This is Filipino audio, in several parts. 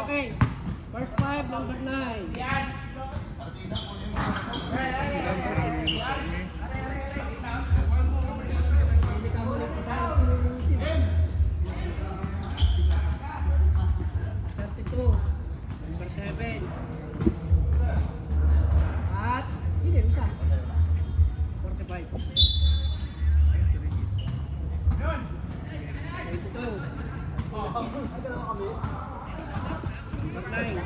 Okay. First 5, number 9. Number 7. At sino yung isa? 45. 22. Number 9.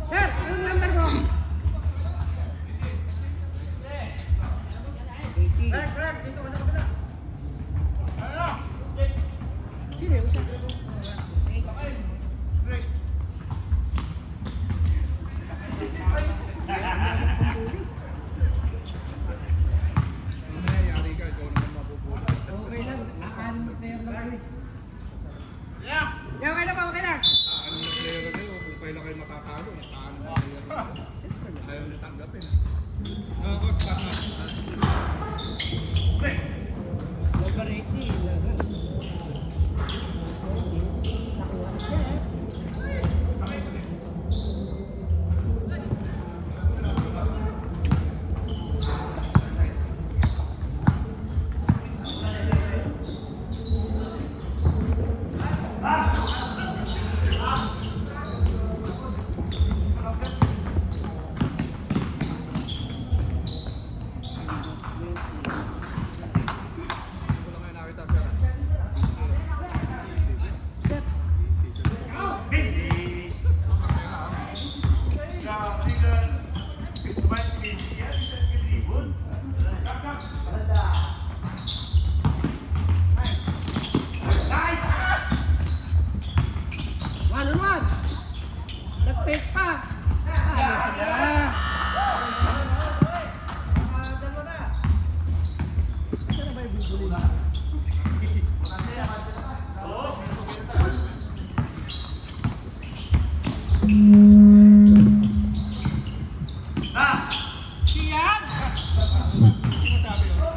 Sir, anong number mo? 18. Sino yung isa? Okay lang, aanin mo player lang kami. Okay na ba? Okay na? Aanin na player kayo, kung kailan kayo matatalo, aanin na player. Ayaw na tanggapin. Coach, tama. Number 18. Nag-fake pa. Ano sila? Saan na ba yung bubuli na? Siyan! Sinasabi yun.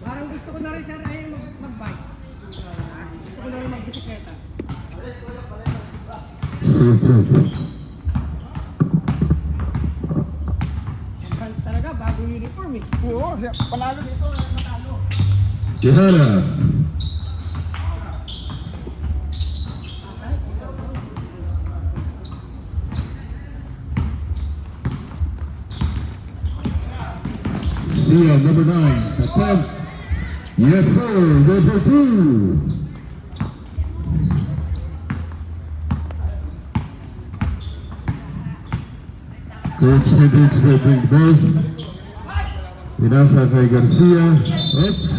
Parang gusto ko na rin sir ay mag-bike. Gusto ko na rin mag-bisikleta. Advance talaga, bagong uniform eh. Oo, panalo dito, natalo. Johanna. Sia, number 9. Attempt. Yes, sir. Go for 2. Coach Hendricks will bring the ball. Inasa kay Garcia. Oops.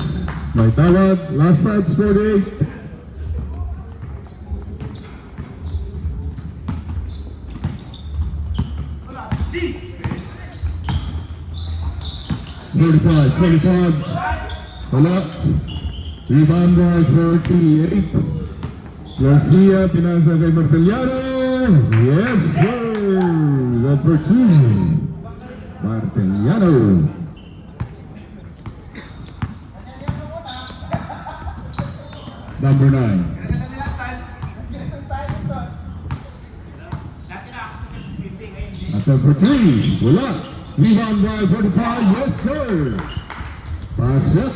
May tawag. Last touch, 48. Wala. Rebound by 48. Garcia, pinasa kay Martellano. Yes, sir. Number 2. Martellano. Number 9. Attempt for three. Wala. Rebound by 45. Yes, sir. Pass up.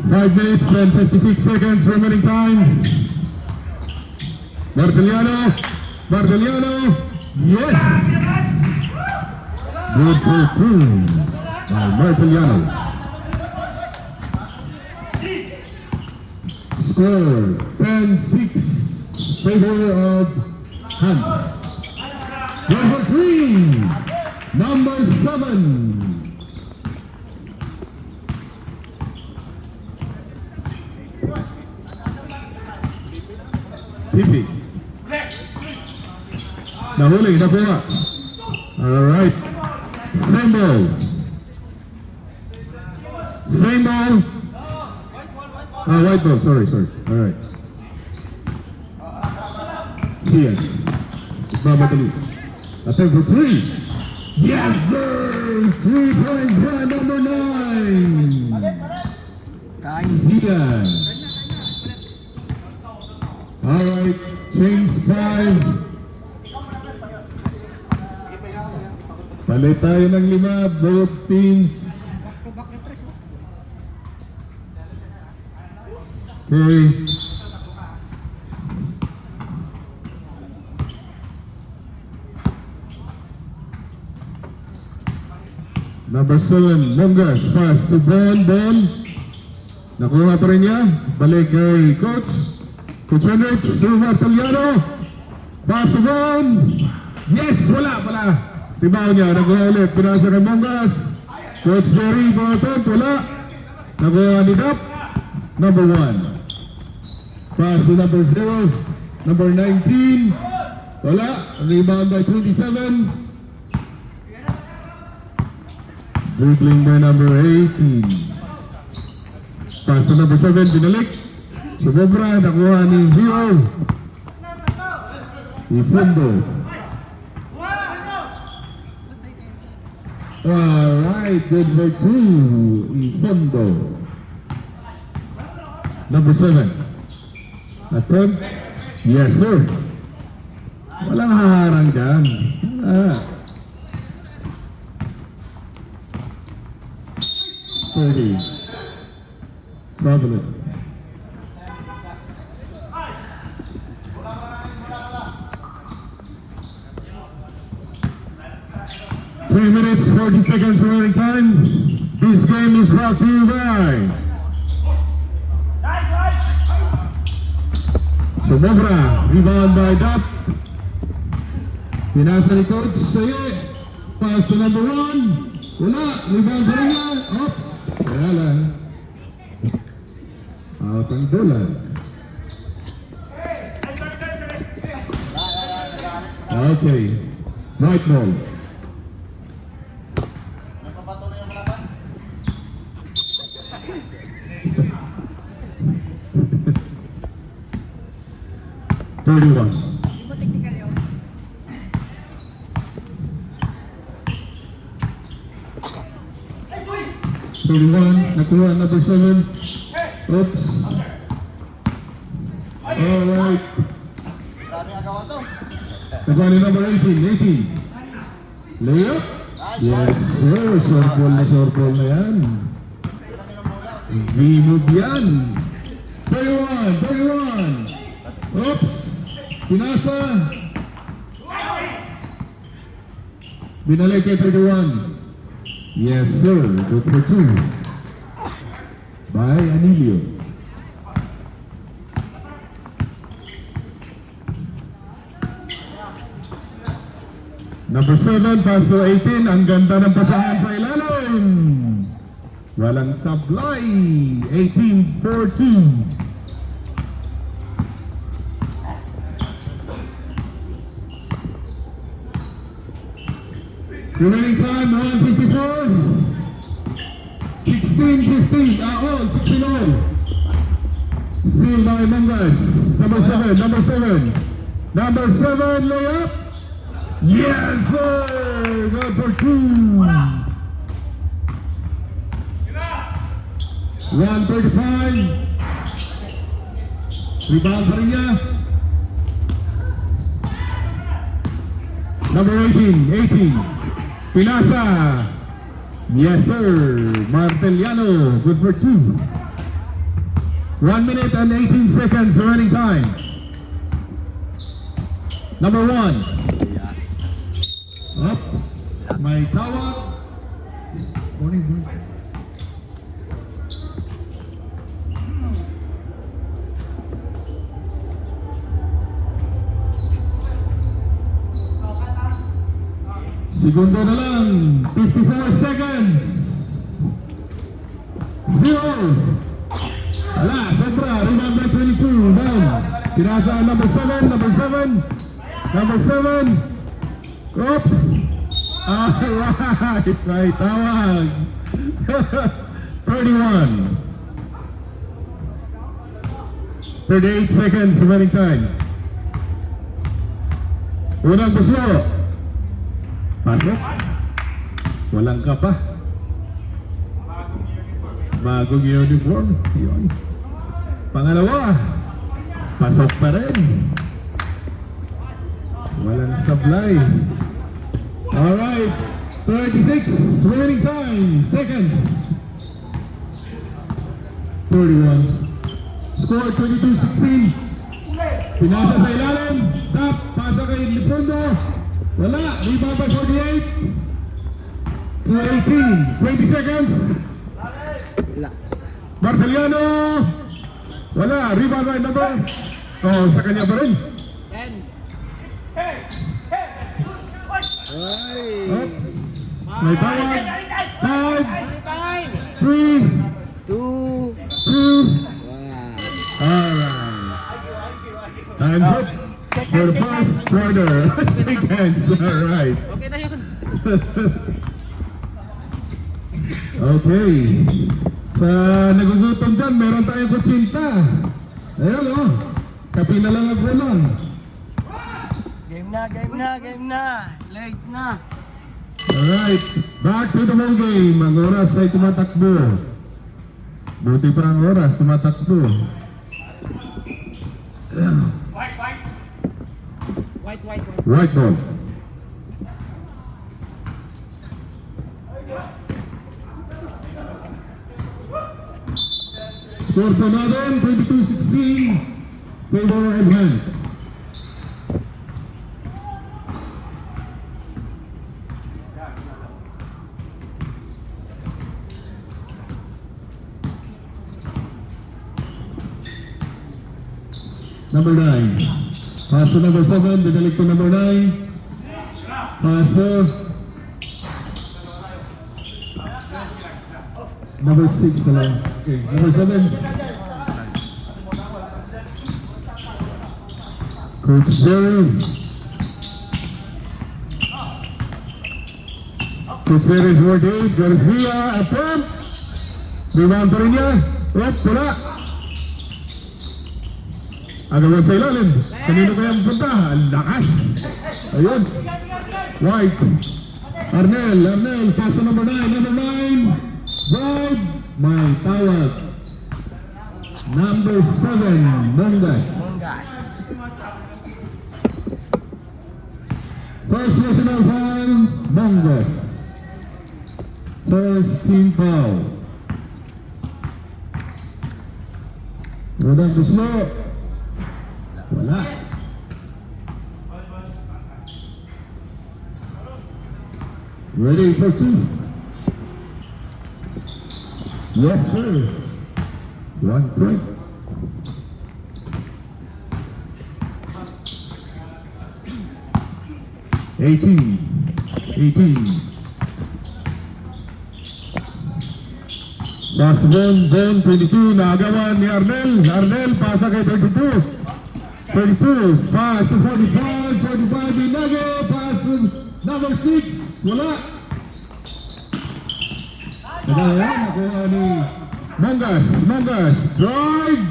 5 minutes and 56 seconds remaining time. Martiliano. Yes. Good for two by Martiliano. Score 10-6. Favor of Hans. Number 3. Number 7. Pipi. Nahuli, nakuha. Alright. Same ball. White ball, sorry. Alright. Sian. Babatali. Attempt for three. Yes, sir! 3 points by number 9. Sian. Alright, change 5. Palit tayo ng 5, both teams. Okay. Number 7, Mongas, pass to Bon. Nakuha pa rin niya. Balik kay Coach Hendricks to Martiliano. Pass to Bon. Yes, wala. Tibaw niya, nakuha ulit. Pinasa kay Mongas. Coach Jerry, wala. Nakuha ni Dap. Number 1. Pass to number 0. Number 19. Wala. Rebound by 27. Dribbling by number 18. Pass to number 7. Binalik. Sumobra. Nakuha ni 0. Ifundo. Alright, good for 2. Ifundo. Number 7. Attempt. Yes, sir. Walang haharang dyan. 30. Traveling. Three minutes, 40 seconds remaining time. This game is brought to you by Sumobra. Rebound by Dap. Pinasa ni Coach Saye. Pass to number 1. Wala. Rebound pa rin niya. Oops. Kaya lang. Out ang bulan. Okay. Right ball. Thirty-one. 31, nakuha number 7. Oops. Alright. Nakuha ni number 18. Layup. Yes sir, short ball na yan. V-move yan. 31. Oops. Pinasa. Binalik kay 31. Yes, sir. Good for 2. By Anilio. Number 7, pass to 18. Ang ganda ng pasahan sa ilalim. Walang supply. 18-4-2. Remaining time, 1:54. 16-15. 16 all. Still by Mongas. Number 7. Number 7 layup. Yes, sir. Good for 2. 1:35. Rebound pa rin niya. Number 18. Pinasa. Yes, sir. Marteliano. Good for 2. 1 minute and 18 seconds running time. Number 1. Oops. May tawag. Morning. Segundo na lang. 54 seconds. 0. Wala, sobra. Rebound by 22. Down. Pinasa number 7. Number 7. Oops. Alright. May tawag. 31. 38 seconds remaining time. Unang buslo. Pasok. Walang ka pa. Bagong uniform. Yun. Pangalawa. Pasok pa rin. Walang supply. Alright. 36 remaining time. Seconds. 31. Score 22-16. Pinasa sa ilalim. Tap. Pasa kay Lipondo. Wala. Rebound by 48. To 18. 20 seconds. Marteliano. Wala. Rebound by number. Oh, sa kanya pa rin. 10. Oops. May tawag. 5, 3, 2. Alright. Time's up for the first quarter. Seconds. Alright. Okay na yun. Okay. Sa nagugutom dyan, meron tayong kutsinta. Ayan o. Kapi na lang ang kulon. Game na. Late na. Alright. Back to the ball game. Ang oras ay tumatakbo. Buti pa ang oras, tumatakbo. White ball. Score po natin, 22-16. Favor advance. Number 9. Pass to number 7. Binalik to number 9. Pass to number 6 pala. Okay, number 7. Coach Jerry. Coach Jerry 48. Garcia, attempt. Rebound pa rin niya. Oops, wala. Agawan sa ilalim. Kanino kaya punta? Ang lakas. Ayun. White. Arnel. Pass to number 9. Number 9. Drive. May tawag. Number 7. Mongas. First national foul. Mongas. First team foul. Unang buslo. Wala. Ready for 2. Yes, sir. 1 point. Eighteen. Pass to Von 22. Naagawan ni Arnel. Pasa kay 32. 32. Pass to 45. 45 Inago. Pass to number 6. Wala. Nagayan. Nakuha ni Mongas. Drive.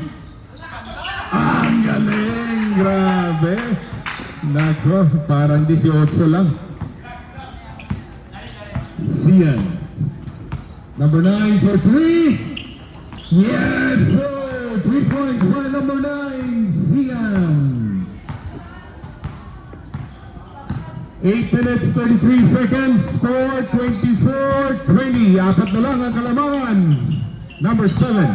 Ang galing. Grabe. Nako. Parang 18 lang. Sian. Number 9 for 3. Yes, sir. 3 points by number 9. Sian. 8 minutes 33 seconds. Score 24-20. Apat na lang ang kalamangan. Number 7.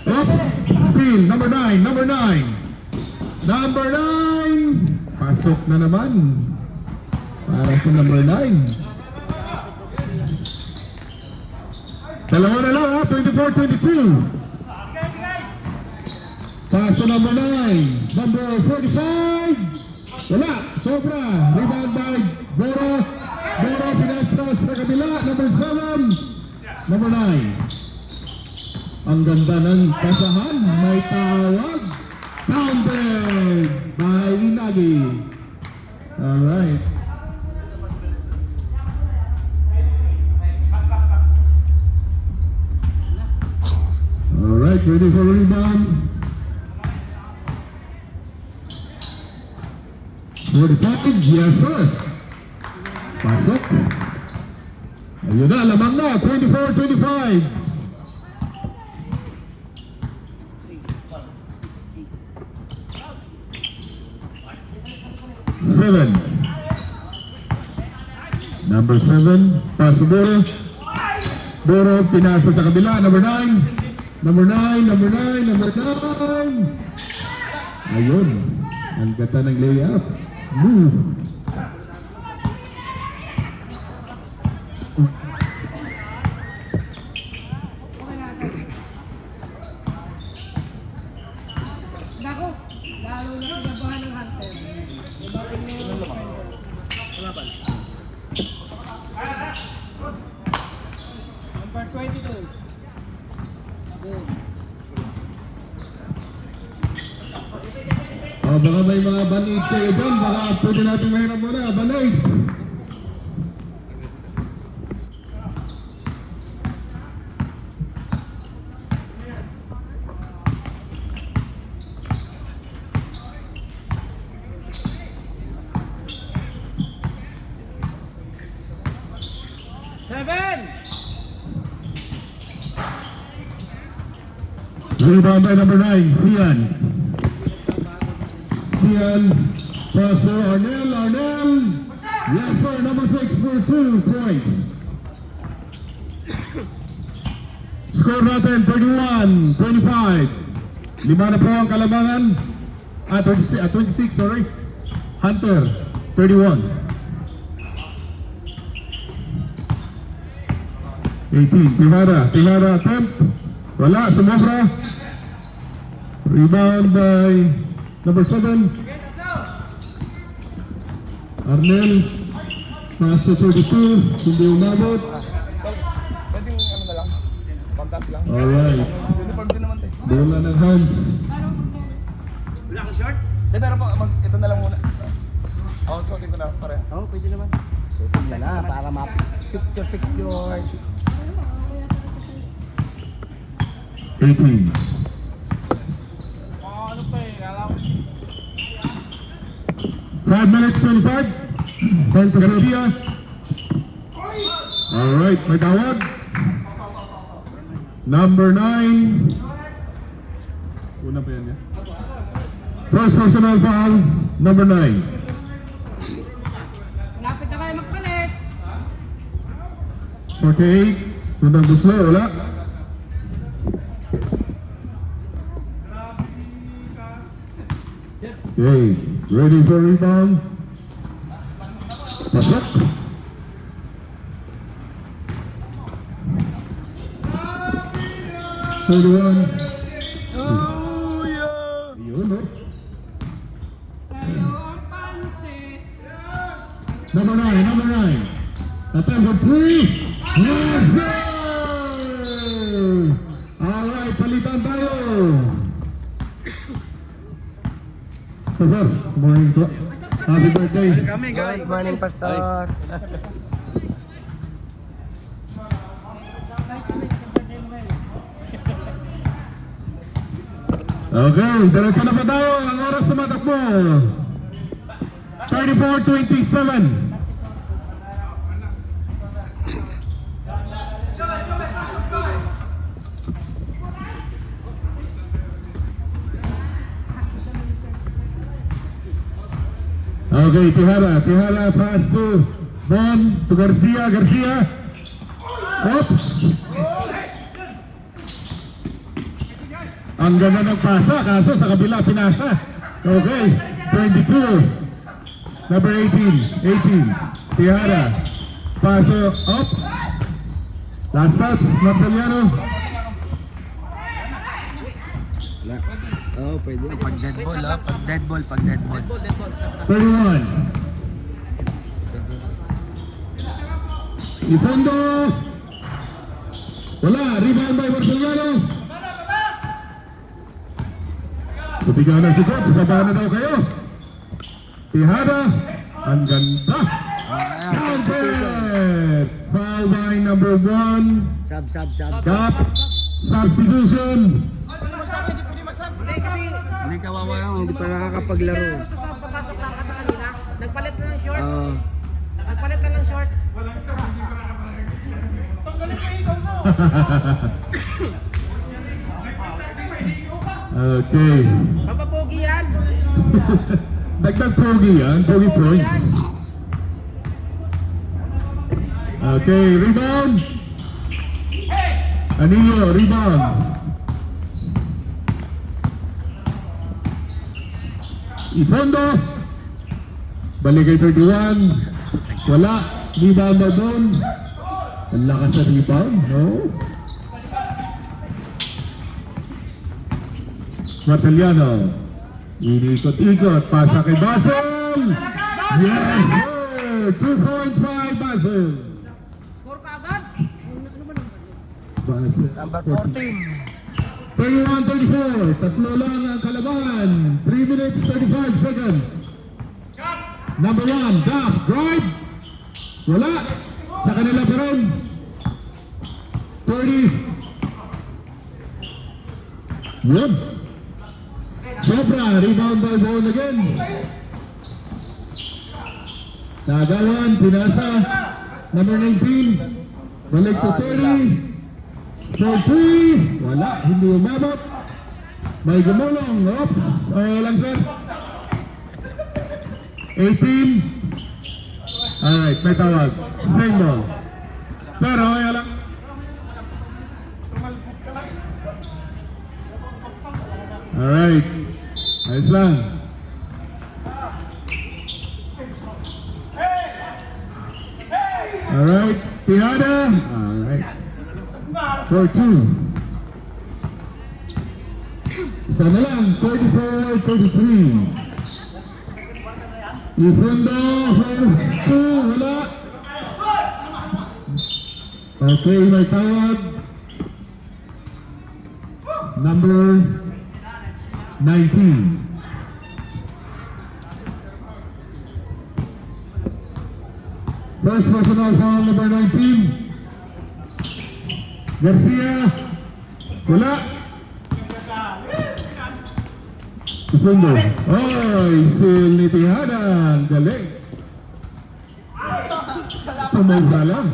Oops. Steal. Number 9. Number 9. Number 9. Pasok na naman. Para sa number 9. Dalawa na lang ha. 24-22. Pass to number 9. Number 45. Wala. Sobra. Rebound by Boro. Boro pinasa sa kabila. Number 7. Number 9. Ang ganda ng pasahan. May tawag. Counted by Inagi. Alright. Alright. Ready for rebound. 45, yes sir. Pasok. Ayun na, lamang na. 24-25. Seven. Number 7. Pass to Boro. Boro, pinasa sa kabila. Number 9. Number 9. Number 9. Number 9. Ayun. Ang ganda ng layups. Move. Nako, lalo na kinabahan ng hunter. Ibapin mo yung defender. Number 22. Boom. Baka may mga banid kayo dyan, baka pwede natin mahirap muna, banid. Rebound by number 9, Sian. Sian, pass to Arnel, Arnel. Yes sir, number 6 for 2 points. Score natin, 31-25. Lima na po ang kalamangan. 26, sorry. Hunter, 31. 18, Pimara attempt. Wala, sumobra. Rebound by number 7. Arnel, pass to 32, hindi umabot. Pwedeng ano na lang, pagkas lang. Alright, Uniform din naman tayo. bola ng hands. Wala kang short? Hindi, pero ito na lang muna. Ako, suotin ko na pare. Oo, pwede naman. Suotin na na para ma-picture. 18. Ano pa eh, alam. 5 minutes 25. Point to Garcia. Alright, may tawag. Number 9. Una pa yan, first personal foul, number 9. Malapit na kayo magpalit. 48. Tundang Buslo, wala. Okay, ready for rebound. Pasok. Thirty-one. Yun, no? Sa'yo ang pansit. Number 9. Attempt for 3. Yes, sir! Alright, palitan tayo. So, sir, good morning po. Happy birthday. Good morning, Pastor. Okay, diretso na pa tayo. Ang oras na matakbo. 34:27. Okay, Tihara pass to Bon, to Garcia. Oops! Ang ganda ng pasa, kaso sa kabila pinasa. Okay, 22. Number 18. Tihara. Paso, oops. Last touch, Napoleano. Wala. Oo, pwede. Pag dead ball, ha? Pag dead ball. 31. Ifondo. Wala, rebound by Marceliano. Subiganan si Coach, baba na daw kayo. Tihara, ang ganda. Counter. Foul by number 1. Sub. Stop. Substitution. Hindi kawawa lang, hindi pa nakakapaglaro. Papasok lang ka sa kanila. Nagpalit na ng short. Oo. Nagpalit na ng short. Okay. Papapogi yan. Dagdag pogi yan, pogi points. Okay, rebound. Anillo, rebound. Ifondo. Balik kay 31. Wala. Rebound na doon. Ang lakas sa rebound, no? Marteliano. Inikot-ikot. Pasa kay Basel. Yes, sir! 2 points by Basel. Score ka agad. Basel. Number 14. 31-34. Tatlo lang ang kalaban. 3 minutes 35 seconds. Number 1, Duff. Drive. Wala. Sa kanila pa rin. 30. Yun. Sobra. Rebound by Bone again. Nagawan. Pinasa. Number 19. Balik to 30. For 3. Wala. Hindi umabot. May gumulong. Oops. Okay lang, sir. 18. Alright, may tawag. Same ball. Sir, okay lang. Alright. Ayos lang. Alright. Tihada. Alright. For 2. Isa na lang. 34-33. Ifondo for 2. Wala. Okay, may tawag. Number 19. First personal foul, number 19. Garcia. Wala. Ifondo. Oy, sil ni Tihada. Ang galing. Sumobra lang.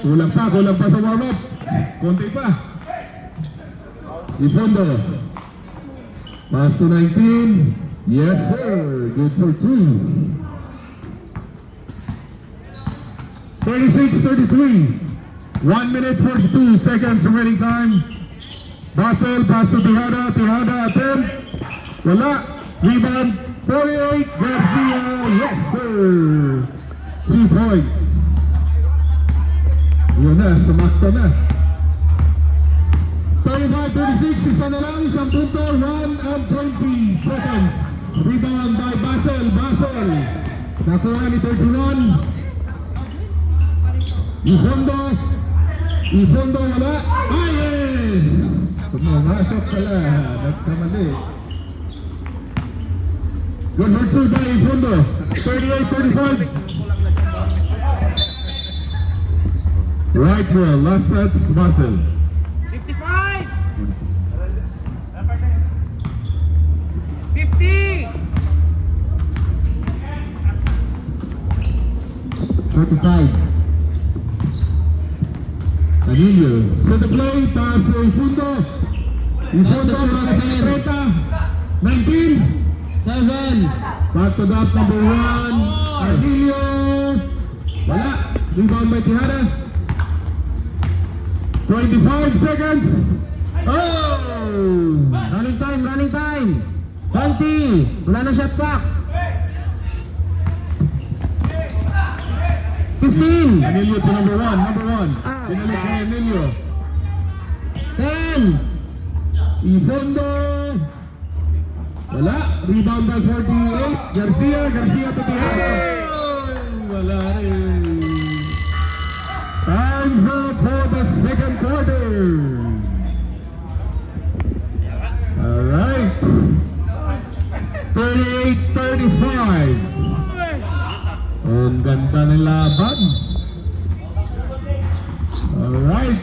Kulang pa sa warm-up. Konti pa. Ifondo. Pass to 19. Yes, sir. Good for 2. 36-33. 1 minute 42 seconds remaining time. Basel, pass to Tihada. Tihada attempt. Wala. Rebound. 48. Garcia. Yes, sir. 2 points. Yun na, sumakto na. 35-36, isa na lang, isang punto, 1 and 20 seconds. Rebound by Basel. Basel. Nakuha ni 31. Ifondo wala. Ah, yes! Sumasok pala. Nagkamali. Good for 2 by Ifondo. 38-35. Right well, last sets, Basel. 55. 50. 45. Anillo, set the play, taas to Ifondo. Ifondo para sa Ereta. 19. 7. Back to that number 1. Arnilio. Wala. Rebound by Tihada. 25 seconds. Oh! Running time. 20. Wala na shot clock. 15. Arnilio to number 1. Pinalik kay Arnilio. 10. Ifondo. Wala. Rebound by 48. Garcia to Tihada. Wala rin. Time's up for the second quarter. Alright. 38-35. Ang ganda ng laban. Alright.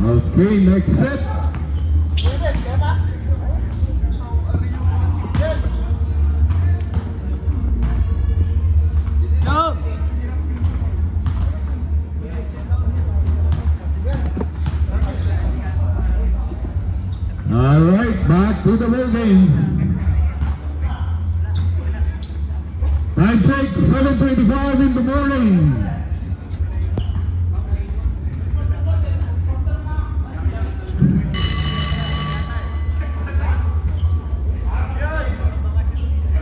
Okay, next set. Alright, back to the ball game. Time check, 7:25 in the morning.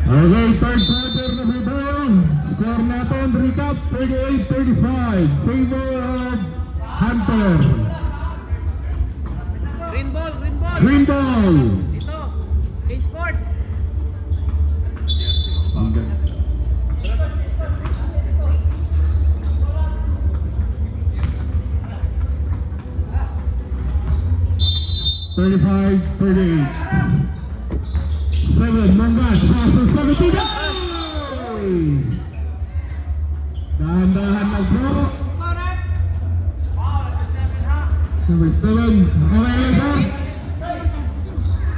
Okay, third quarter na po tayo. Score natin, recap, 38-35. Favor of Hunter. Green ball. Ito. Change court. $35, 38. 7, Mangas, pass to 17. Dahan-dahan lang po. Number 7. Okay lang, sir?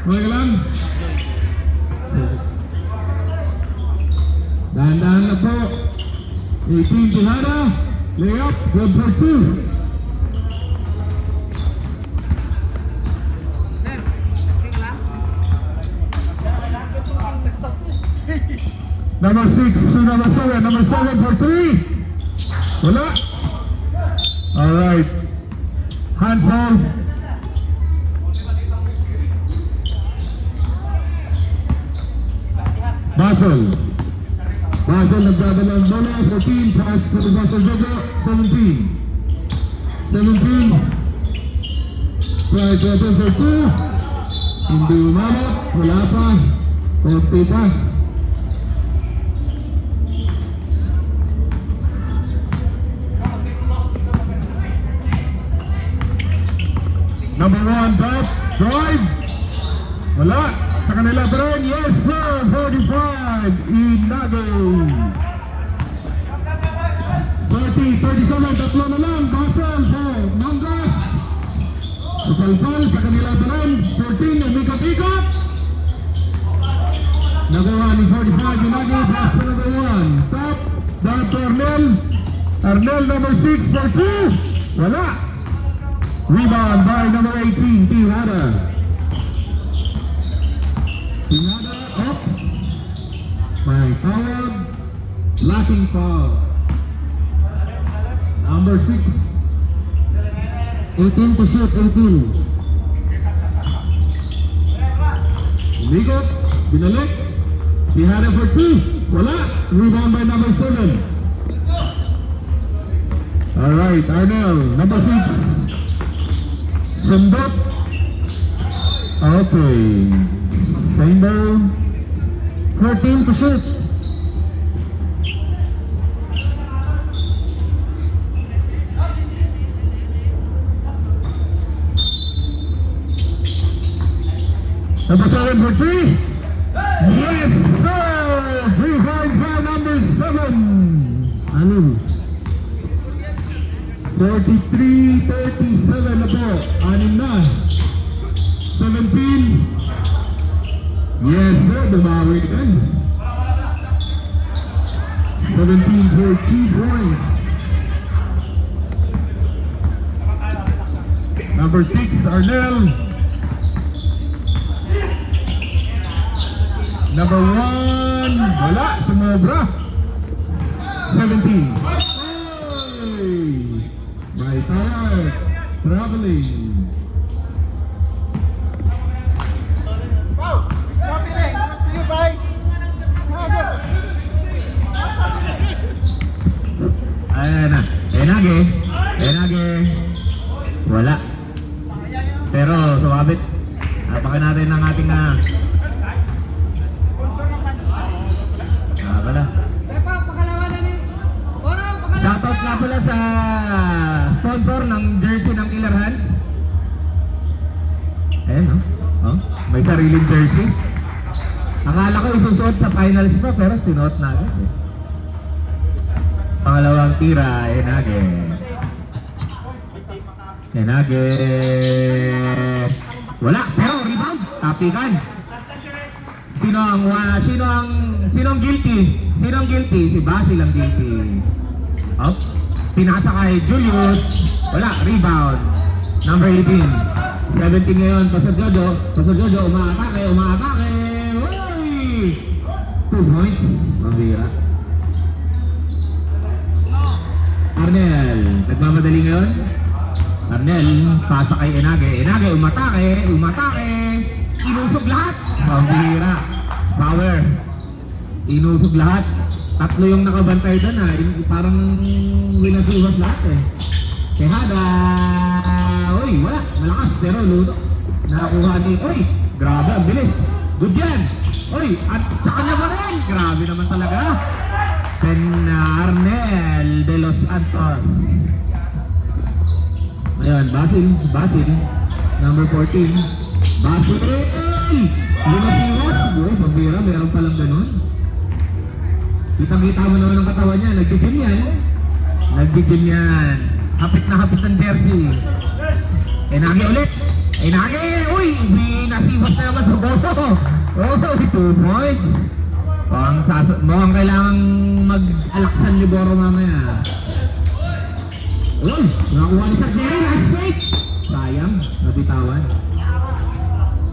Okay lang? Dahan-dahan lang po. 18, Tihada. Layup, good for 2. Sir, okay ka lang? Number 6 to number 7. Number 7 for 3. Wala. Alright. Hands ball. Basel nagdadala ng bola. 14. Pass to the Basel Jogo. 17. Try to open for 2. Hindi umabot. Wala pa. Konti pa. Number 1, top, drive. Wala. Sa kanila pa rin. Yes, sir. 45. Inago. 30, 37. Tatlo na lang. Basel. So, Mangas. Sa palpal. Sa kanila pa rin. 14. Umikot-ikot. Nagawa ni 45. Inago. Pass to number 1. Top. Down to Arnel. Arnel number 6 for 2. Wala. Rebound by number 18, Tihada. Tihada, oops. By Howard, blocking foul. Number 6. 18 to shoot, 18. Umikot, binalik. Tihada for 2. Wala. Rebound by number 7. Alright, Arnel, number 6. Sundot. Okay. Same ball. 14 to shoot. Number 7 for 3. Yes, sir! 3 points by number 7. Anim. 43-37 na po. Anim na. 17. Yes, sir. Bumawi din. 17 for 2 points. Number 6, Arnel. Number 1, wala, sumobra. 17. Hey! By Tarek, traveling. Ayan na. Enage. Wala. Pero sumabit. Napakin natin ng ating wala. Tepa, pakalawan na ni. Oro, pakalawan. Shoutout nga pala sa sponsor ng jersey ng Killer Hands. Ayan, no? Oh, may sariling jersey. Akala ko isusuot sa finals pa, pero sinuot na agad eh. Pangalawang tira, Enage. Wala, pero rebound, tapikan. Sino ang guilty? Si Basil ang guilty. Up. Pinasa kay Julius. Wala, rebound. Number 18. 17 ngayon, Pastor Jojo, umaatake. Uy! 2 points. Mabira. Arnel, nagmamadali ngayon. Arnel, pasa kay Enage, umatake. Inusog lahat. Mabira. Power. Inusog lahat. Tatlo yung nakabantay doon ha. Parang winasuhas lahat eh. Tejada. Uy, wala. Malakas. Pero luto. Nakakuha ni. Uy, grabe. Ang bilis. Good yan. Uy, at sa kanya pa rin. Grabe naman talaga. Arnel de los Santos. Ayan, Basil. Number 14. Basil. Winasuhas. Uy, pambira. Meron palang ganun. Kitang-kita mo naman ang katawan niya. Nagdi-gym yan. Hapit na hapit ang jersey. Enage ulit. Uy! Nasiwas na naman sa boso. Oh, 2 points. Mukhang kailangang mag-alaksan Liboro mamaya. Uy! Nakakuha ni Sargeri. Last break. Sayang. Nabitawan.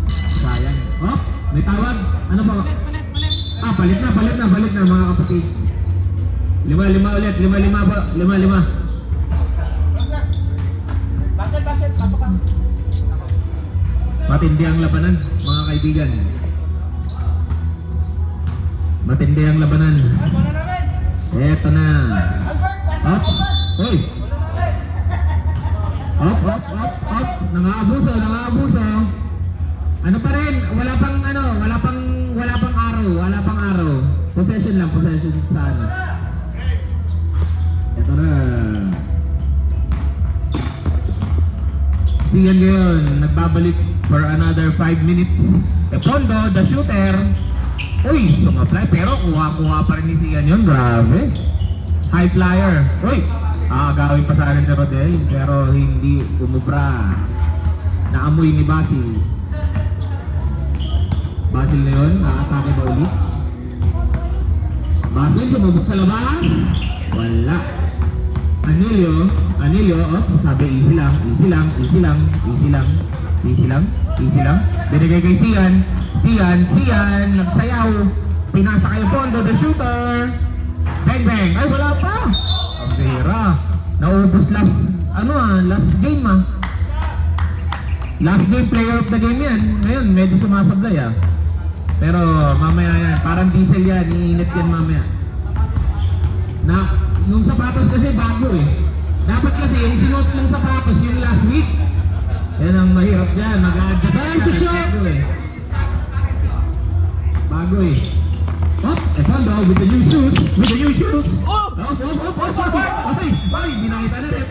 Sayang. Oh! May tawag. Ano ba? Palit na mga kapatid. 5 ulit. 5. Basel, pasok ka. Matindi ang labanan, mga kaibigan. Eto na. Up. Hoy. Up. Nangaabuso. Ano pa rin? Wala pang araw. Possession sa ano. Eto na. Siyan ngayon, nagbabalik for another 5 minutes. Pondo, the shooter. Uy, sumaply, pero kuha pa rin ni Siyan yun. Grabe. High flyer. Uy, gawin pa sana ni Rodel, pero hindi umubra. Naamoy ni Basil. Basil na yun, nakatake ba ulit? Basil, sumubok sa labas. Wala. Anilio, sabi easy lang. Binigay kay Sian, nagsayaw. Pinasa kay Pondo, the shooter. Bang! Ay, wala pa. Ang bira. Naubos last game Last game, player of the game yan. Ngayon, medyo sumasablay Pero mamaya yan, parang diesel yan, iinit yan mamaya. Yung sapatos kasi bago Dapat kasi yung sinuot mong sapatos yung last week. Yan ang mahirap dyan, mag-a-adjust. Bago Bago Pondo with the new shoes. Ay, binakita na rep.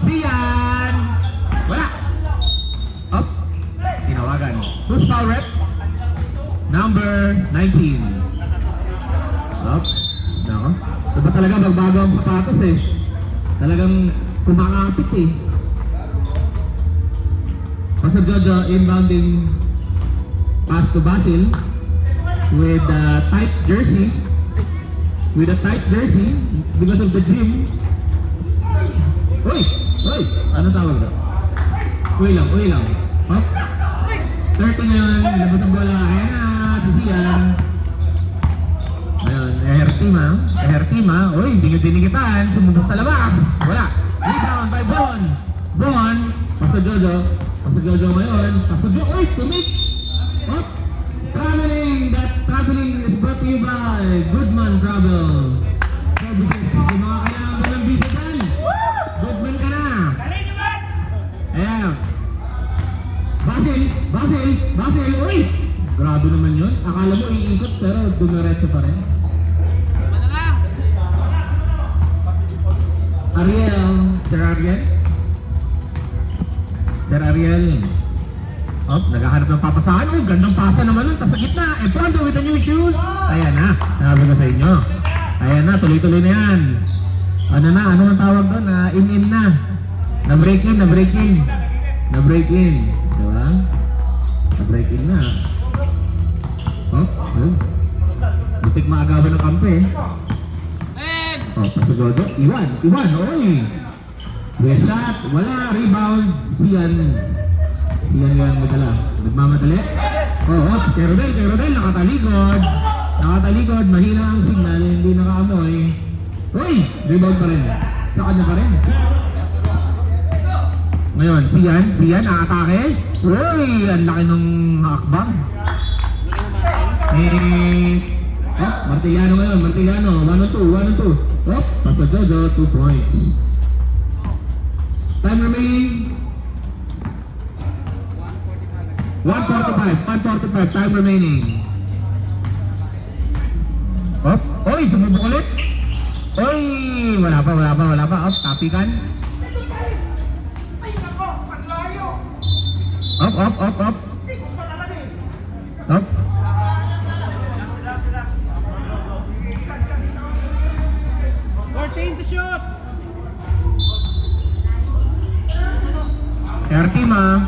Siyan. Wala. Tinawagan. Who's foul rep? Number 19. Nako. Diba talaga magbago ang sapatos Talagang kumakapit Pastor Jojo inbounding pass to Basil with a tight jersey. Because of the gym. Uy! Uy! Anong tawag doon? Uy lang. Hop. 30 na yun. Labas ang bola. Ayan na. Sisiyan. Ayun. Ehertima. Uy, hindi nyo dinigitan. Sumubok sa labas. Wala. Rebound by Bon. Bon. Pastor Jojo ngayon. Pastor Jojo. Uy! Tumik! Hop. That traveling is brought to you by Goodman Travel Services. Yung mga kailangan mo ng visa dyan. Goodman ka na. Ayan. Basil. Uy! Grabe naman yun. Akala mo iikot pero dumiretso pa rin. Sir Ariel. Oh, naghahanap ng papasahan. Oh, gandang pasa naman nun. Tas sa gitna. Fondo with the new shoes. Ayan na. Sabi ko sa inyo. Ayan na. Tuloy-tuloy na yan. Ano ang tawag doon? In na. Na-break in. Diba? Na-break in na. Oh, butik maagawan ng kampe. Oh, pasagodo. Iwan. Oy. Yes shot. Wala. Rebound. Siyan yan madala. Nagmamadali. Oo, si Rodel, nakatalikod. Mahina ang signal, hindi nakaamoy. Uy! Rebound pa rin. Sa kanya pa rin. Ngayon, siyan, nakatake. Uy! Ang laki ng hakbang. Martillano ngayon, 1-2. Paso Jojo, 2 points. Time remaining. 1:45, time remaining. Oy, sumubok ulit. Oy, wala pa. Tapikan. Up. 14 to shoot. Ehertima.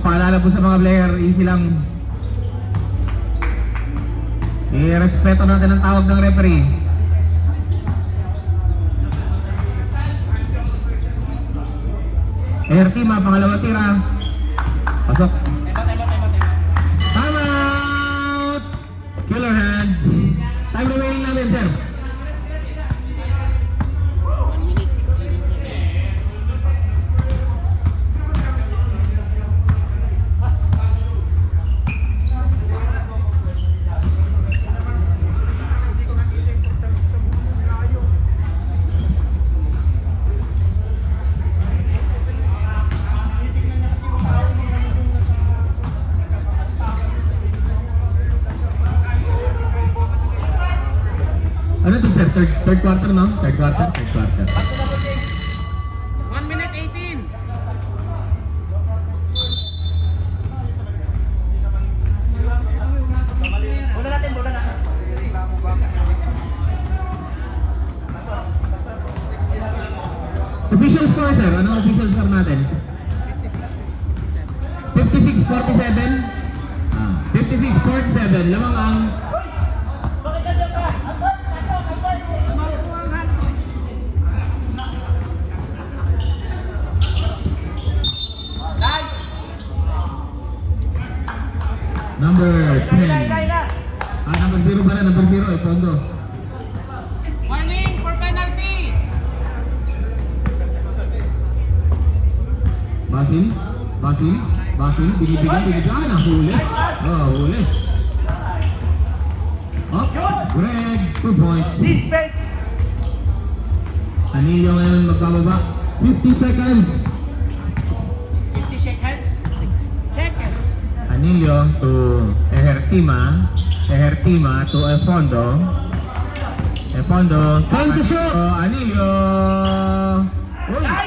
Paalala po sa mga player, easy lang. I-respeto natin ang tawag ng referee. Ehertima, pangalawa tira. Pasok. Time out! Killer hands. Time remaining namin, sir. 1 minute, 18 seconds. Ano ito, sir? Third quarter, no? Third quarter. 1 minute, 18. Official score, sir. Anong official score natin? 56-47. 56-47. Lamang ang number 10. Number 0 ba na? Number 0, Fondo. Warning for penalty. Basil, binibigyan. Huli. Huli. Greg, 2 points. Anilio ngayon magbababa. 50 seconds. Anilio to Ehertima to Fondo. Time to shoot! Anilio! Uy! Wala.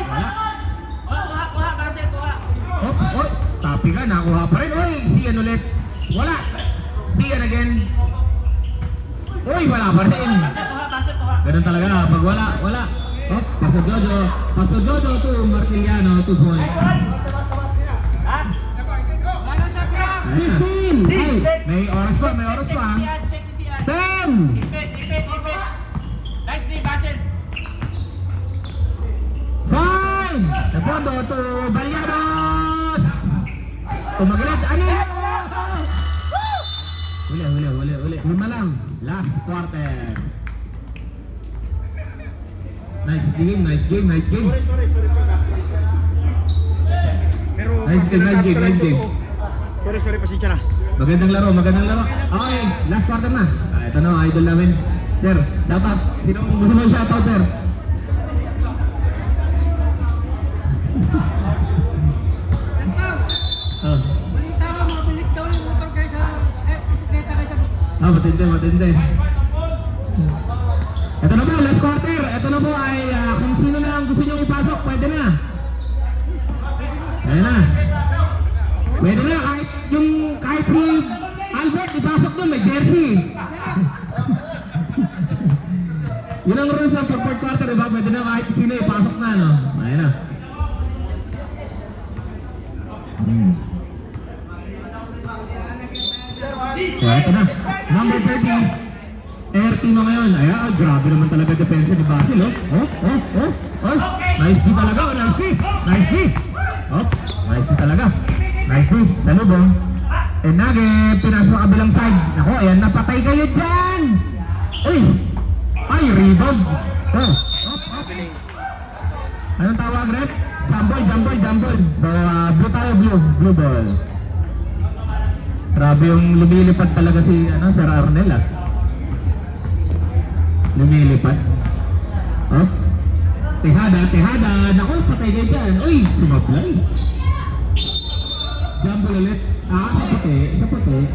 Tapi ka, nakuha pa rin. Uy! Siyan ulit. Wala. Siyan again. Uy! Wala pa rin. Ganun talaga. Pag wala. Pastor Jojo to Martiliano, 2 points. Lalo shot na! 15! Ay, may oras pa. 10! Nice day, Basil! 5! Napondo to Balyados! Tumagalit, Anil! Uli. 5 lang. Last quarter. Nice game. Sorry. Pero Nice game. Sorry, pasensya na. Magandang laro. Okay, last quarter na. Ito na, idol namin. Sir, shoutout. Sino gusto mo shoutout, sir? Oh. Balita ko, mabilis daw yung motor kaysa, bisikleta kaysa Matindi. Ito na po, last quarter. Ito na po ay kung sino na ang gusto nyo ipasok, pwede na. Ayan na. Pwede na, kahit si Albert ipasok doon, may jersey. Yun ang rules ng fourth quarter, diba? Pwede na kahit sino ipasok na, no? Ayan na. So, ito na. Number 30. Air team mo ngayon. Ayan, grabe naman talaga depensa ni Basil, oh. Nice D talaga, nice D. Nice D talaga. Nice D, salubong. Nage, pinasok kabilang side. Ako, ayan, napatay kayo dyan. Ay, rebound. Anong tawag, Rep? Jumble. So, blue tayo, blue ball. Grabe yung lumilipad talaga si Sir Arnel, ah. Lumilipad. Tehada. Naku, patay kayo dyan. Sumablay. Jumble ulit. Sa puti.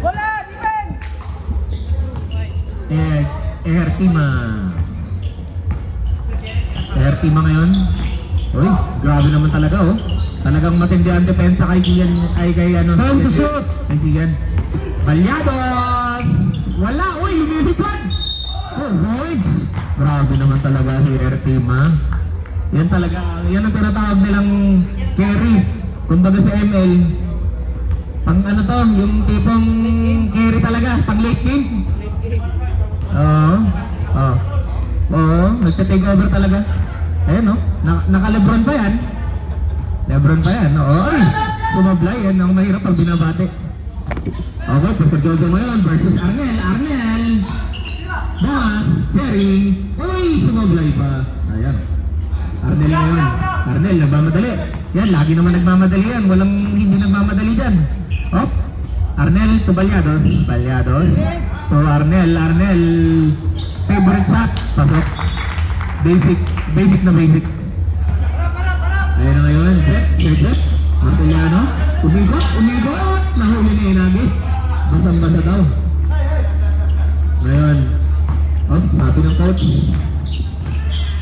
Wala! Defense! Air team ngayon. Grabe naman talaga, oh. Talagang matindi ang depensa kay Gian, kay time to shoot! Kay Gian. Balyados! Wala, lumilipad! Grabe naman talaga si Air Team, ha? Yan talaga, yan ang tinatawag nilang carry. Kumbaga sa ML, pang yung tipong carry talaga, pang late game. Nagta-take over talaga. Ayan, no? Naka-Lebron pa yan. Sumablay yan. Ang mahirap pag binabate. Okay, Pastor Jojo ngayon versus Arnel. Boss, Cherry. Sumablay pa. Ayan. Arnel ngayon. Arnel, nagmamadali. Yan, lagi naman nagmamadali yan. Walang hindi nagmamadali dyan. Arnel to Balyados. So Arnel. Favorite shot. Pasok. Basic na basic. Ayan na ngayon. Check. Martiliano. Unigot. Nahuli ni Inagi. Basang-basa daw. Ngayon. Sabi ng coach.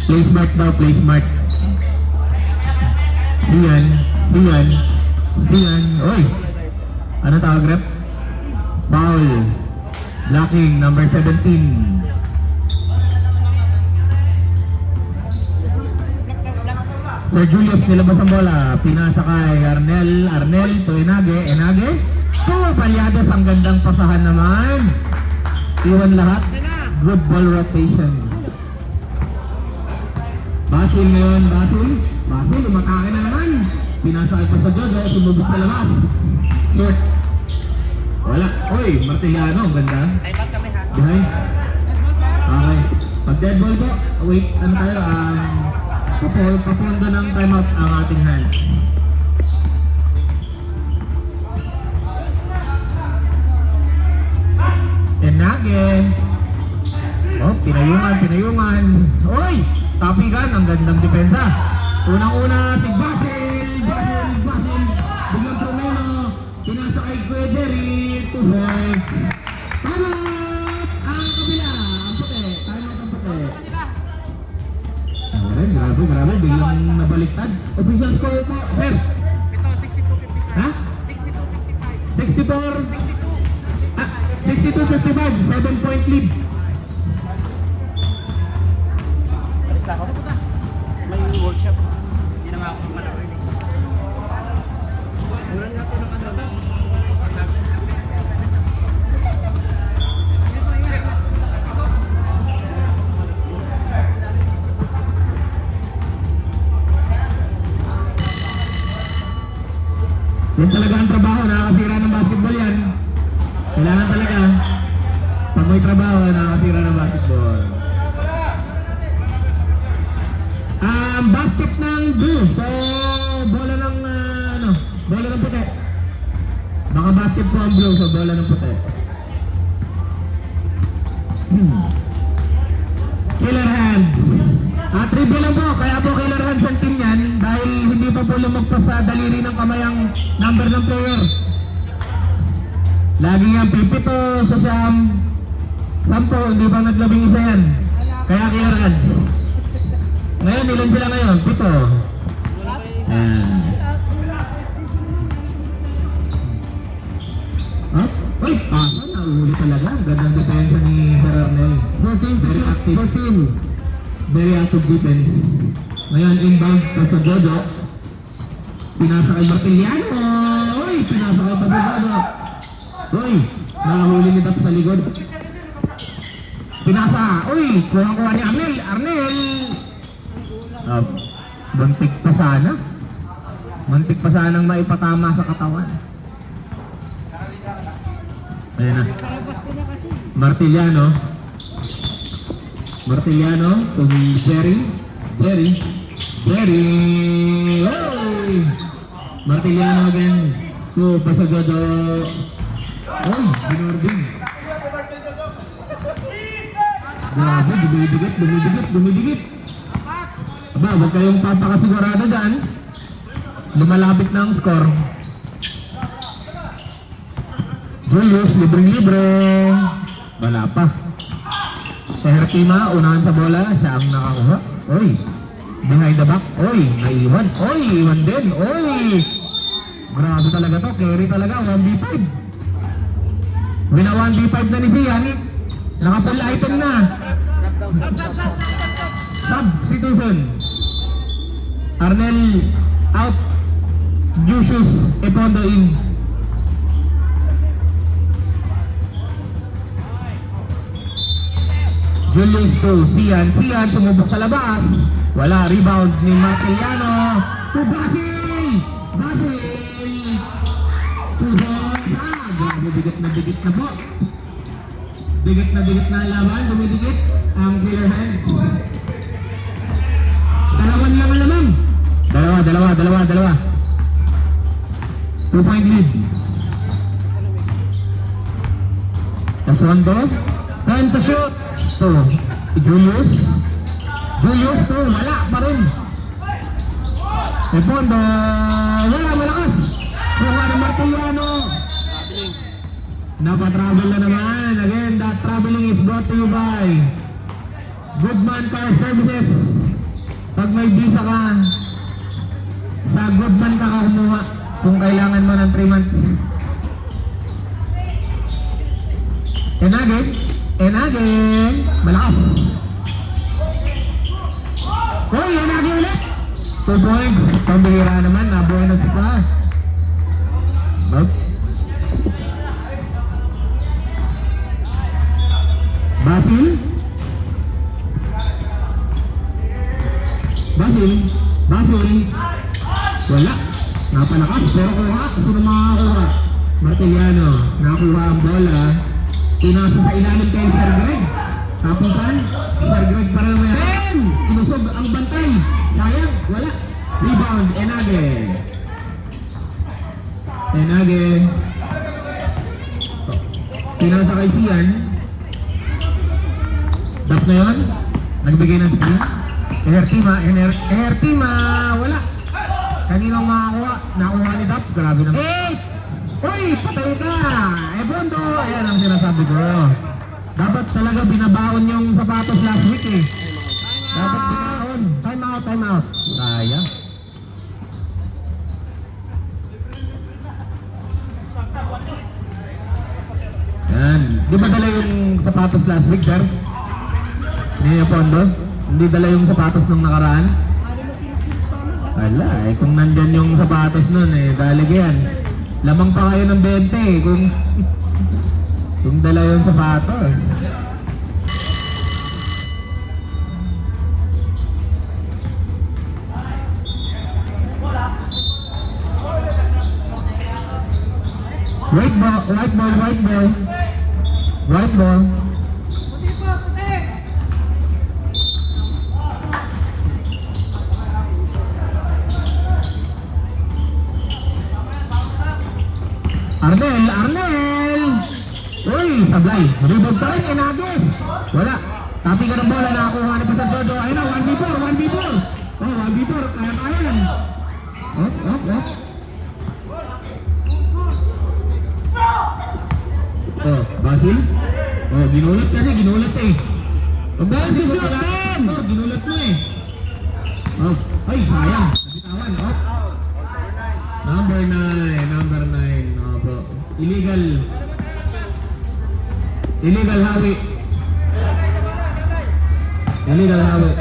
Play smart daw. Siyan. Ano tawag, rep? Foul. Blocking, number 17. Sir Julius nilabas ang bola. Pinasa kay Arnel to Enage. To Balyados, ang gandang pasahan naman. Iwan lahat. Good ball rotation. Basil ngayon, Basil, umatake na naman. Pinasa kay Pastor Jojo, sumubok sa labas. Short. Wala. Martiliano, ang ganda. Behind. Okay. Pag dead ball po, wait, papondo ng timeout ang ating hands. Enage. Pinayungan. Tapigan, ang gandang depensa. Unang-una si Basil. Biglang Promeno. Pinasa kay Kuya Jerry. 2 points. Timeout ang kabila. Ang puti. Timeout ang puti. Grabe. Biglang nabaliktad. Official score po, sir. Ito, 62-55. Ha? 62-55. 64. 52-55, 7-point lead. Alis na ako. May workshop. Hindi na nga ako malaki. Ulan nga ito ng ano. Yan talaga ang trabaho, nakakasira ng basketball yan. Kailangan talaga. Pag may trabaho, nakakasira ng basketball. Basket ng blue. So, bola ng, bola ng puti. Baka basket po ang blue, so bola ng puti. Killer hands. Trivia lang po, kaya po killer hands ang team yan dahil hindi pa po lumagpas sa daliri ng kamay ang number ng player. Lagi yan, pipito sa siyam. 10, hindi pa naglabing isa yan. Kaya killer hands. Ngayon, ilan sila ngayon? 7. Uy! Nauhuli talaga. Gandang depensa ni Sir Arnel. 14. Very active defense. Ngayon, inbound pa sa Jojo. Pinasa kay Martiliano. Uy! Pinasa kay Pabigado. Uy! Nakahuli ni Tap sa likod. Pinasa. Uy! Kuha-kuha ni Arnel. Arnel! Muntik pa sana. Muntik pa sanang maipatama sa katawan. Ayan na. Martiliano to Jerry. Oy! Martiliano again to Pasagodo. Oy! Binording. Grabe, dumidikit. Aba, huwag kayong papakasigurado dyan. Lumalapit na ang score. Julius, libre. Wala pa. Sa Hertima, unahan sa bola, siya ang nakakuha. Oy, behind the back. Oy, naiwan. Oy, iwan din. Oy, grabe talaga to. Carry talaga, 1v5. Wina 1v5 na ni Sian. Naka-full item na. Substitution. Arnel out. Jusius Epondo in. Julius to Sian sumubok sa labas. Wala, rebound ni Martiliano to Basil. Grabe, bigat na po. Bigat na laban, dumidikit ang killer hands. Dalawan lang ang lamang. Dalawa. 2-point lead. Taswando. Time to shoot. So, Julius to, wala pa rin. Epondo, wala, malakas. Kuha ni Martiliano. Napa-travel na naman. Again, that traveling is brought to you by Goodman Car Services. Pag may visa ka, sa Goodman ka kumuha kung kailangan mo ng 3 months. And again, malakas. Hoy, and again ulit. 2 points. Pambihira naman, nabuhay na siya. Basil. Wala. Napalakas, pero kuha. Sino makakuha? Martiliano. Nakuha ang bola. Pinasa sa ilalim kay Sir Greg. Tapukan. Sir Greg para naman. Inusog ang bantay. Sayang. Wala. Rebound. Enage. Pinasa kay Sian. Dap na yun. Nagbigay ng screen. Hertima. Wala. Kaninang makakuha. Nakuha ni Dap. Grabe naman. Uy! Patay ka! Bondo! Ayan ang sinasabi ko. Dapat talaga binabaon yung sapatos last week eh. Dapat binabaon. Time out. Sayang. Yan. Di ba dala yung sapatos last week, sir? Ni Pondo? Hindi dala yung sapatos nung nakaraan? Wala, eh kung nandyan yung sapatos nun eh, dalig yan. Lamang pa kayo ng 20 eh, kung dala yung sapatos. Right ball, right ball, right ball. Right ball. Puti po, puti! Arnel, Arnel! Uy, sablay. Rebound pa rin, inagis. Wala. Tapi ka ng bola, nakakuha ni Pastor Jojo. Ayun na, 1v4, 1v4. Oh, 1v4, kaya yan. Op. Oh, Basil? Oh, ginulat kasi, ginulat eh. Oh, Basil, shoot, man! Oh, ginulat mo eh. Oh, ay, sayang. Nabitawan, oh. Number 9. Opo. Illegal hawi. Illegal hawi.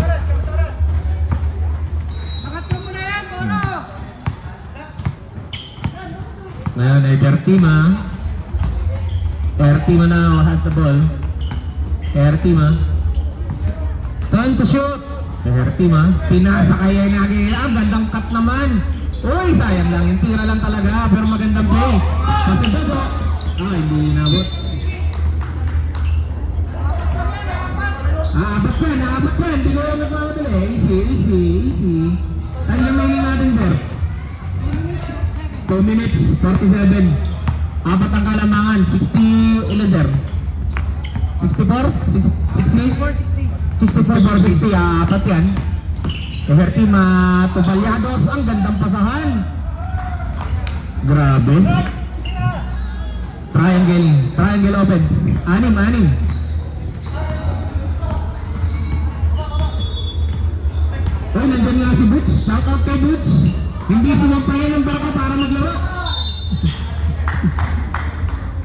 Nakatlo mo na yan, Toro! Ngayon ay Ertima. Ertima now has the ball. Ertima. Time to shoot. Ertima. Pinasa kay Enagi. Gandang cut naman. Uy, sayang lang. Yung tira lang talaga. Pero magandang play. Kasi Dodo. Hindi inabot. Apat yan. Hindi ko yung nagmamadali. Easy. Time remaining natin, sir. 2 minutes, 47. Apat ang kalamangan. 60, ilan, sir? 64? 60? 64, 60. Apat yan. Ertima Tubalyados, ang gandang pasahan. Grabe. Triangle offense. 6. Oh, nandyan nga si Butch. Shout out kay Butch. Hindi sumampayan ng barko para maglaro.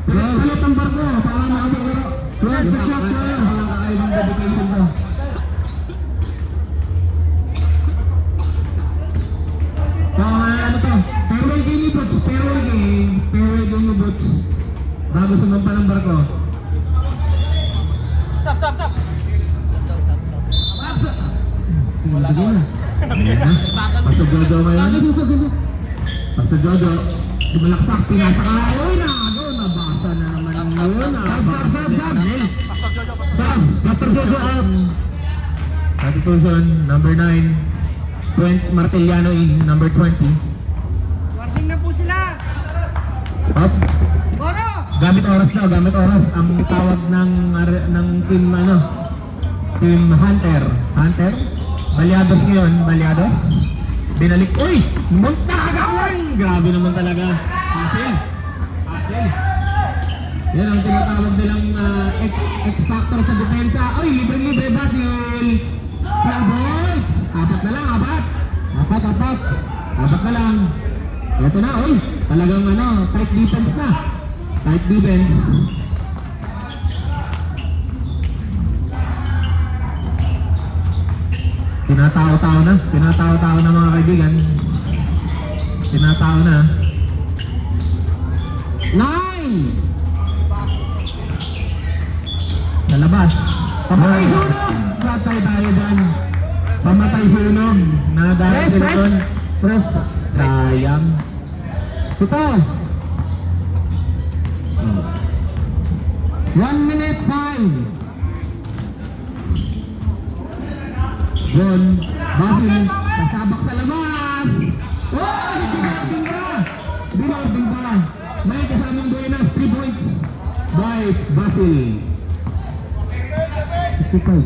Pinagpalit ang barko para makapaglaro. 12 to shot, sir. Walang kakaibang dedication to. Ano to? Fairway game ni Butch. Fairway game ni Butch. Bago sumampa ng barko. Stop. Sige, bigyan na. Pastor Jojo ngayon. Pastor Jojo. Malaksak, pinasa ka. Uy, nabasa na naman yun. Sab. Pastor Jojo out. Substitution, number 9. Martiliano in number 20. Warning na po sila! Up. Toro! Gamit oras. Ang tawag ng team Team Hunter. Balyados ngayon, binalik. Uy! Munta agawan! Grabe naman talaga. Hasil. Yan ang tinatawag nilang X-Factor sa depensa. Uy, libre Basil! Boys! Apat na lang. Apat na lang. Ito na, uy! Talagang tight defense na. Tight defense. Tinatao na mga kaibigan. Tinatao na. 9! Sa labas. Pamatay sunog! Patay tayo dyan. Pamatay sunog. Na dahil sila doon. Press. Sayang. Ito. 1 minute 5. John Basil, kasabak sa labas. Oh, binording pa. May kasamang Buenas, 3 points by Basil. 65.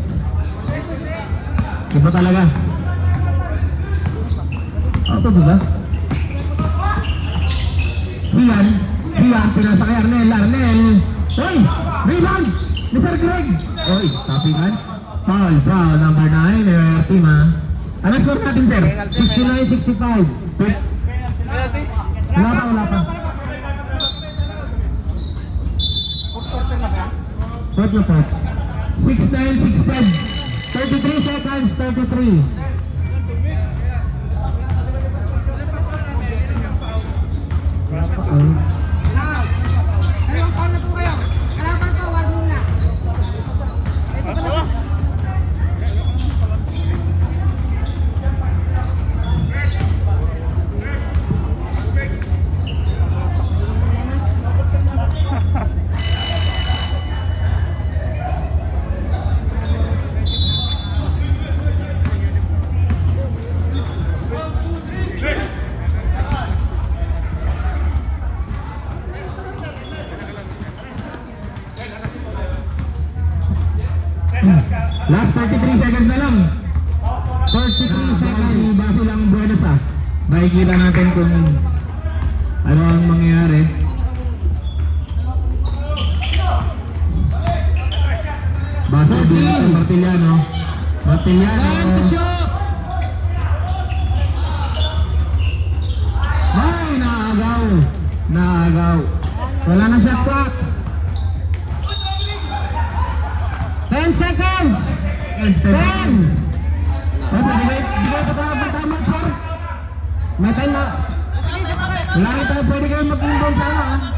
Iba talaga. Ito diba? Rian, pinasa kay Arnel. Hoy! Rebound! Mr. Greg! Hoy, tapingan. Foul, number 9, Ertima. Ano score natin, sir? 69-65. Wala pa. Pot na pot. 6-9, 6-5. 33 seconds, 33. Dalawang pound na po kayo. Kalaban po, wag muna. Ito pa na. Last 33 seconds na lang. 43 seconds. Base lang bonus ah. Makikita natin kung ano ang mangyayari. Base din sa Martiliano. Martiliano. Ay, naagaw. Naagaw. Wala na shot clock. 10 seconds! 10! Oh, di ba tama, sir? May time na. Wala rin tayo pwede kayo mag-inbound sana, ha?